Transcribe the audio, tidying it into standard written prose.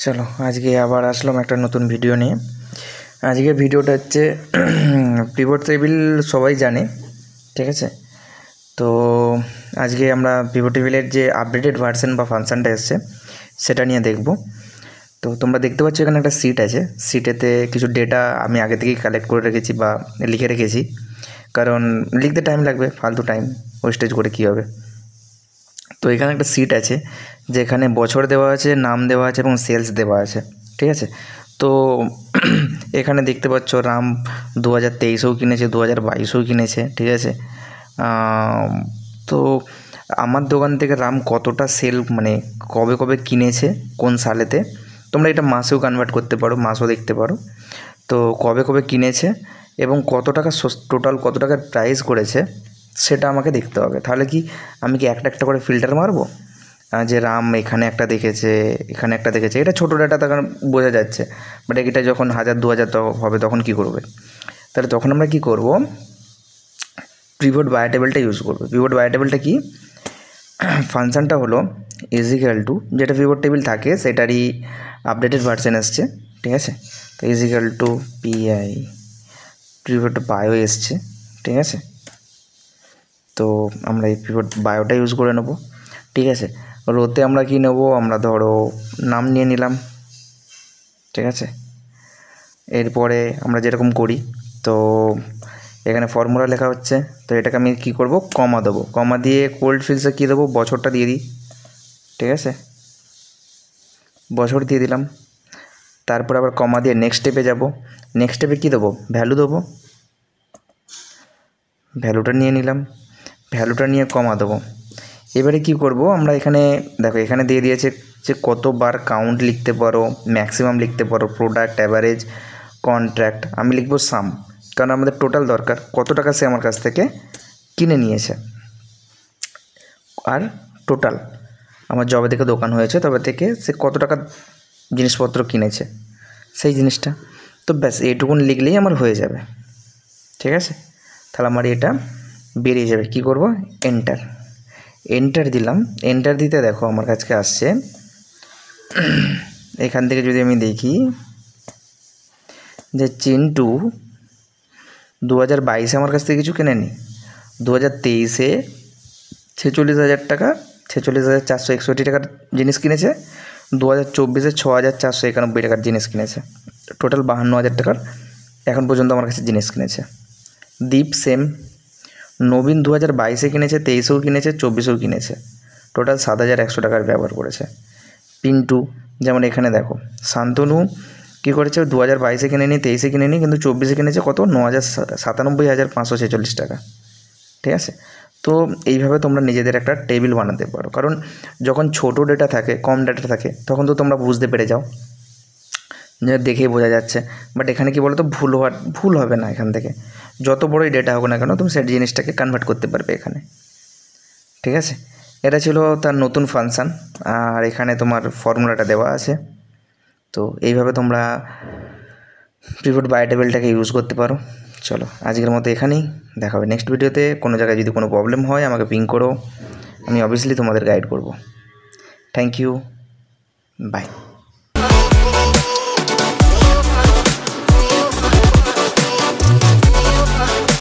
চলো আজকে আবার আসলাম একটা নতুন ভিডিও নিয়ে। আজকের ভিডিওটা হচ্ছে পিভট টেবিল সবাই জানে, ঠিক আছে। তো আজকে আমরা পিভট টেবিলের যে আপডেটেড ভার্সন বা ফাংশানটা এসছে সেটা নিয়ে দেখব। তো তোমরা দেখতে পাচ্ছ এখানে একটা সিট আছে, সিটেতে কিছু ডেটা আমি আগে থেকেই কালেক্ট করে রেখেছি বা লিখে রেখেছি, কারণ লিখতে টাইম লাগবে, ফালতু টাইম ওয়েস্টেজ করে কী হবে। তো এখানে একটা সিট আছে যেখানে বছর দেওয়া আছে, নাম দেওয়া আছে এবং সেলস দেওয়া আছে, ঠিক আছে। তো এখানে দেখতে পাচ্ছ রাম 2023-এও কিনেছে, 2022-এও কিনেছে, ঠিক আছে। তো আমার দোকান থেকে রাম কতটা সেল মানে কবে কবে কিনেছে, কোন সালেতে, তোমরা এটা মাসেও কনভার্ট করতে পারো, মাসও দেখতে পারো। তো কবে কবে কিনেছে এবং কত টাকা টোটাল কত টাকার প্রাইস করেছে সেটা আমাকে দেখতে হবে। তাহলে কি আমি কি একটা একটা করে ফিল্টার মারবো যে রাম এখানে একটা দেখেছে, এখানে একটা দেখেছে, এটা ছোটো ডাটা তখন বোঝা যাচ্ছে, বাট এটা যখন 1000-2000 হবে তখন কি করবে? তাহলে তখন আমরা কি করব, পিভট বাই টেবিলটা ইউজ করবো। পিভট বাই টেবিলটা কি ফাংশানটা হলো ইজিক্যাল টু যেটা পিভট টেবিল থাকে সেটারই আপডেটেড ভার্সন এসছে, ঠিক আছে। তো ইজিক্যাল টু পিআই পিভট বায়ো এসছে, ঠিক আছে। তো আমরা এই পিভট বায়োটা ইউজ করে নেব, ঠিক আছে। রোতে আমরা কি নেব, আমরা ধরো নাম নিয়ে নিলাম, ঠিক আছে। এরপরে আমরা যেরকম করি, তো এখানে ফর্মুলা লেখা হচ্ছে, তো এটাকে আমি কি করব, কমা দেবো, কমা দিয়ে কোল্ড ফিল্ডসে কী দেবো, বছরটা দিয়ে দিই, ঠিক আছে। বছর দিয়ে দিলাম, তারপর আবার কমা দিয়ে নেক্সট স্টেপে যাব, নেক্সট স্টেপে কী দেবো, ভ্যালু দেবো, ভ্যালুটা নিয়ে নিলাম, ভ্যালুটা নিয়ে কমা দেবো। এবারে কি করব, আমরা এখানে দেখো এখানে দিয়ে দিয়েছে যে কতবার কাউন্ট লিখতে পারো, ম্যাক্সিমাম লিখতে পারো, প্রোডাক্ট, অ্যাভারেজ, কন্ট্রাক্ট। আমি লিখবো সাম, কারণ আমাদের টোটাল দরকার কত টাকা সে আমার কাছ থেকে কিনে নিয়েছে, আর টোটাল আমার যবে থেকে দোকান হয়েছে তবে থেকে সে কত টাকা জিনিসপত্র কিনেছে সেই জিনিসটা। তো ব্যাস এইটুকুন লিখলেই আমার হয়ে যাবে, ঠিক আছে। তাহলে আমার এটা বেরিয়ে যাবে। কি করব, এন্টার, এন্টার দিলাম। এন্টার দিতে দেখো আমার কাছে আসছে, এখান থেকে যদি আমি দেখি যে চিন্টু 2022-এ আমার কাছ থেকে কিছু কেনেনি, 2023-এ 46,000 টাকা, 46,461 টাকার জিনিস কিনেছে, 2024-এ 6,491 টাকার জিনিস কিনেছে, টোটাল 52,000 টাকার এখন পর্যন্ত আমার কাছে জিনিস কিনেছে। দীপ সেম, নবীন 2022-এ কিনেছে, 23-এও কিনেছে, 24-এও কিনেছে, টোটাল 7,100 টাকার ব্যবহার করেছে। পিন্টু যেমন এখানে দেখো, শান্তনু কী করেছে, 2022-এ কিনেনি, 23-এ কিনেনি, কিন্তু 24-এ কিনেছে কত, 97,546 টাকা, ঠিক আছে। তো এইভাবে তোমরা নিজেদের একটা টেবিল বানাতে পারো, কারণ যখন ছোটো ডেটা থাকে, কম ডেটা থাকে, তখন তো তোমরা বুঝতে পেরে যাও যে দেখেই বোঝা যাচ্ছে। বাট এখানে কি বলো তো, ভুল হবে না, এখান থেকে যত বড়ই ডেটা হোক না কেন তুমি সেই জিনিসটাকে কনভার্ট করতে পারবে এখানে, ঠিক আছে। এটা ছিল তার নতুন ফাংশান, আর এখানে তোমার ফর্মুলাটা দেওয়া আছে। তো এইভাবে তোমরা পিভট বাই টেবিলটাকে ইউজ করতে পারো। চলো আজকের মতো এখানেই, দেখা হবে নেক্সট ভিডিওতে। কোনো জায়গায় যদি কোনো প্রবলেম হয় আমাকে পিং করো, আমি অবভিয়াসলি তোমাদের গাইড করব। Thank you, by.